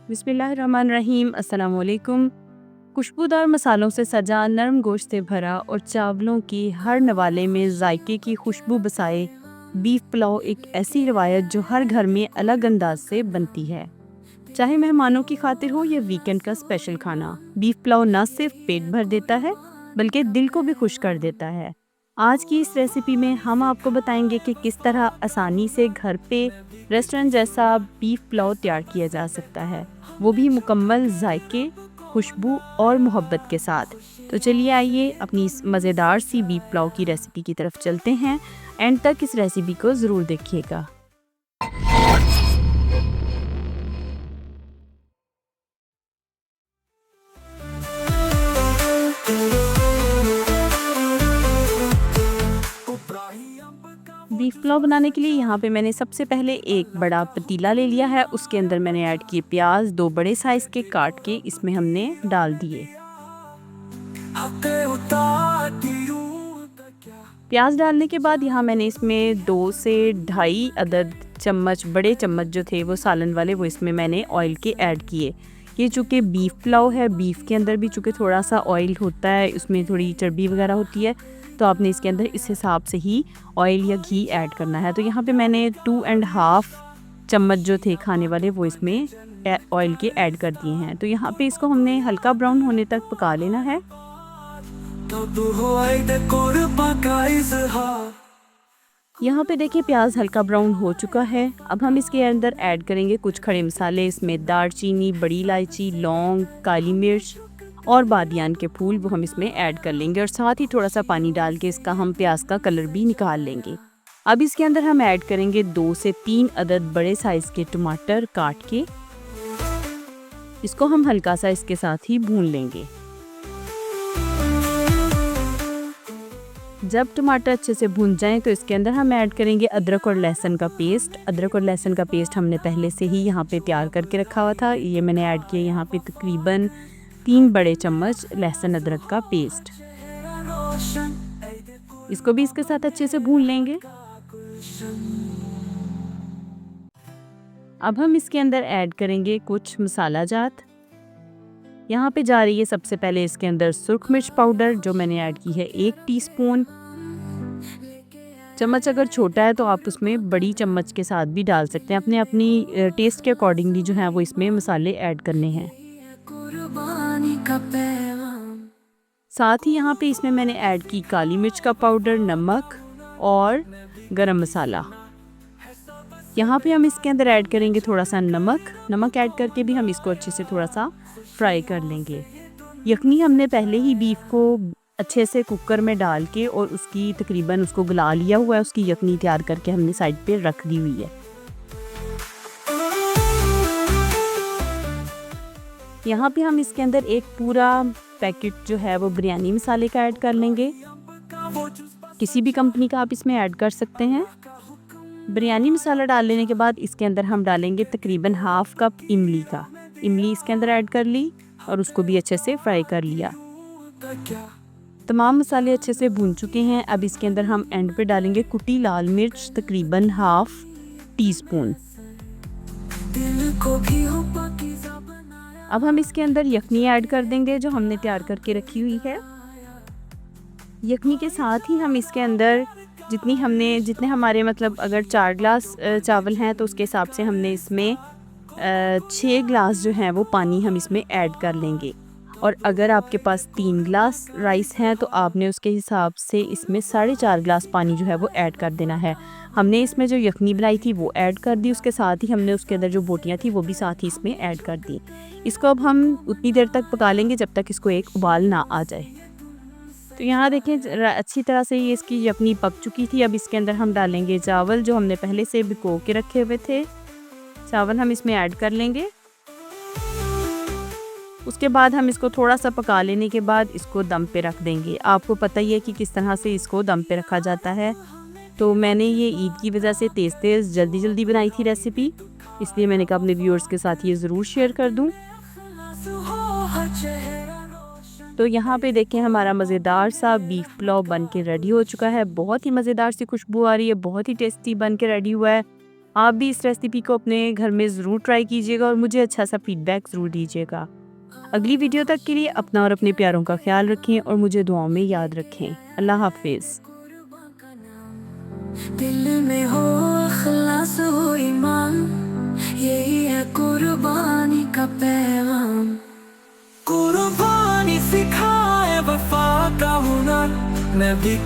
बिस्मिल्लाहिर्रहमानिर्रहीम। अस्सलाम वालेकुम। खुशबूदार मसालों से सजा, नरम गोश्त से भरा और चावलों की हर नवाले में जायके की खुशबू बसाए बीफ पुलाव एक ऐसी रवायत जो हर घर में अलग अंदाज से बनती है। चाहे मेहमानों की खातिर हो या वीकेंड का स्पेशल खाना, बीफ पुलाव न सिर्फ पेट भर देता है बल्कि दिल को भी खुश कर देता है। आज की इस रेसिपी में हम आपको बताएंगे कि किस तरह आसानी से घर पे रेस्टोरेंट जैसा बीफ पुलाव तैयार किया जा सकता है, वो भी मुकम्मल जायके, खुशबू और मोहब्बत के साथ। तो चलिए आइए अपनी इस मज़ेदार सी बीफ पुलाव की रेसिपी की तरफ चलते हैं। एंड तक इस रेसिपी को ज़रूर देखिएगा। बीफ पुलाव बनाने के लिए यहाँ पे मैंने सबसे पहले एक बड़ा पतीला ले लिया है। उसके अंदर मैंने ऐड किए प्याज, 2 बड़े साइज़ के काट के इसमें हमने डाल दिए। प्याज डालने के बाद यहाँ मैंने इसमें 2 से ढाई अदद चम्मच, बड़े चम्मच जो थे वो सालन वाले, वो इसमें मैंने ऑयल के ऐड किए। ये चूँकि बीफ पुलाव है, बीफ के अंदर भी चूँकि थोड़ा सा ऑयल होता है, उसमें थोड़ी चर्बी वगैरह होती है, तो आपने इसके अंदर इस हिसाब से ही ऑयल या घी ऐड करना है। तो यहाँ पे मैंने 2.5 चम्मच जो थे खाने वाले वो इसमें ऑयल के ऐड कर दिए हैं। तो यहाँ पे इसको हमने हल्का ब्राउन होने तक पका लेना है। यहाँ पे देखिए प्याज हल्का ब्राउन हो चुका है। अब हम इसके अंदर ऐड करेंगे कुछ खड़े मसाले। इसमें दालचीनी, बड़ी इलायची, लौंग, काली मिर्च और बादियान के फूल, वो हम इसमें ऐड कर लेंगे और साथ ही थोड़ा सा पानी डाल के इसका हम प्याज का कलर भी निकाल लेंगे। अब इसके अंदर हम ऐड करेंगे 2 से 3 अदद बड़े साइज़ के टमाटर काट के, इसको हम हल्का सा इसके साथ ही भून लेंगे। जब टमाटर अच्छे से भून जाएं तो इसके अंदर हम ऐड करेंगे अदरक और लहसुन का पेस्ट। अदरक और लहसुन का पेस्ट हमने पहले से ही यहाँ पे तैयार करके रखा हुआ था। ये मैंने ऐड किया यहाँ पे तकरीबन 3 बड़े चम्मच लहसुन अदरक का पेस्ट। इसको भी इसके साथ अच्छे से भून लेंगे। अब हम इसके अंदर ऐड करेंगे कुछ मसाला जात। यहाँ पे जा रही है सबसे पहले इसके अंदर सुर्ख मिर्च पाउडर, जो मैंने ऐड की है 1 टीस्पून। चम्मच अगर छोटा है तो आप उसमें बड़ी चम्मच के साथ भी डाल सकते हैं। अपने अपनी टेस्ट के अकॉर्डिंगली जो है वो इसमें मसाले ऐड करने हैं। साथ ही यहाँ पे इसमें मैंने ऐड की काली मिर्च का पाउडर, नमक और गरम मसाला। यहाँ पे हम इसके अंदर ऐड करेंगे थोड़ा सा नमक ऐड करके भी हम इसको अच्छे से थोड़ा सा फ्राई कर लेंगे। यखनी हमने पहले ही बीफ को अच्छे से कुकर में डाल के और उसकी तकरीबन उसको गला लिया हुआ है। उसकी यखनी तैयार करके हमने साइड पे रख दी हुई है। यहाँ पे हम इसके अंदर एक पूरा पैकेट जो है वो बिरयानी मसाले का ऐड कर लेंगे। किसी भी कंपनी का आप इसमें ऐड कर सकते हैं। बिरयानी मसाला डाल लेने के बाद इसके अंदर हम डालेंगे तकरीबन हाफ कप इमली का। इमली इसके अंदर ऐड कर ली और उसको भी अच्छे से फ्राई कर लिया। तमाम मसाले अच्छे से भून चुके हैं। अब इसके अंदर हम एंड पे डालेंगे कुटी लाल मिर्च तकरीबन हाफ टीस्पून। अब हम इसके अंदर यखनी ऐड कर देंगे जो हमने तैयार करके रखी हुई है। यखनी के साथ ही हम इसके अंदर जितने हमारे मतलब अगर 4 गिलास चावल हैं तो उसके हिसाब से हमने इसमें 6 गिलास जो हैं वो पानी हम इसमें ऐड कर लेंगे। और अगर आपके पास 3 गिलास राइस हैं तो आपने उसके हिसाब से इसमें 4.5 गिलास पानी जो है वो ऐड कर देना है। हमने इसमें जो यखनी बनाई थी वो ऐड कर दी, उसके साथ ही हमने उसके अंदर जो बोटियाँ थी वो भी साथ ही इसमें ऐड कर दी। इसको अब हम उतनी देर तक पका लेंगे जब तक इसको एक उबाल ना आ जाए। तो यहाँ देखें अच्छी तरह से ये इसकी यखनी पक चुकी थी। अब इसके अंदर हम डालेंगे चावल जो हमने पहले से भिगो के रखे हुए थे। चावल हम इसमें ऐड कर लेंगे। उसके बाद हम इसको थोड़ा सा पका लेने के बाद इसको दम पे रख देंगे। आपको पता ही है कि किस तरह से इसको दम पे रखा जाता है। तो मैंने ये ईद की वजह से तेज़ जल्दी बनाई थी रेसिपी, इसलिए मैंने कहा अपने व्यूअर्स के साथ ये ज़रूर शेयर कर दूँ। तो यहाँ पे देखें हमारा मज़ेदार सा बीफ पुलाव बन के रेडी हो चुका है। बहुत ही मज़ेदार सी खुशबू आ रही है, बहुत ही टेस्टी बन के रेडी हुआ है। आप भी इस रेसिपी को अपने घर में ज़रूर ट्राई कीजिएगा और मुझे अच्छा सा फीडबैक ज़रूर दीजिएगा। अगली वीडियो तक के लिए अपना और अपने प्यारों का ख्याल रखें और मुझे दुआओं में याद रखें। अल्लाह हाफिज़। दिल में हो इखलास हो ईमान, यही है कुर्बानी का पैगाम। कुर्बानी सिखाए वफा का हुनर, मैं भी